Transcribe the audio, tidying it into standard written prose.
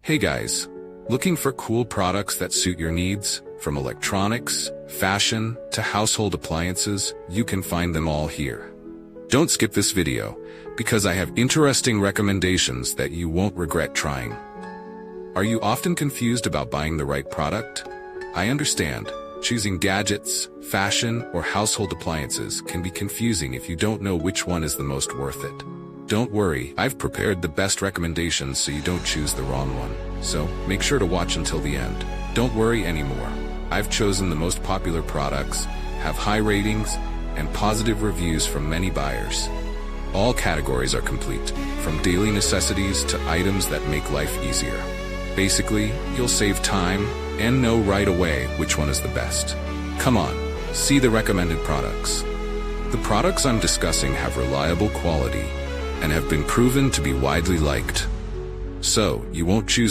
Hey guys, looking for cool products that suit your needs? From electronics, fashion, to household appliances, you can find them all here. Don't skip this video, because I have interesting recommendations that you won't regret trying. Are you often confused about buying the right product? I understand. Choosing gadgets, fashion, or household appliances can be confusing if you don't know which one is the most worth it. Don't worry, I've prepared the best recommendations so you don't choose the wrong one. So, make sure to watch until the end. Don't worry anymore. I've chosen the most popular products, have high ratings, and positive reviews from many buyers. All categories are complete, from daily necessities to items that make life easier. Basically, you'll save time and know right away which one is the best. Come on, see the recommended products. The products I'm discussing have reliable quality and have been proven to be widely liked. So, you won't choose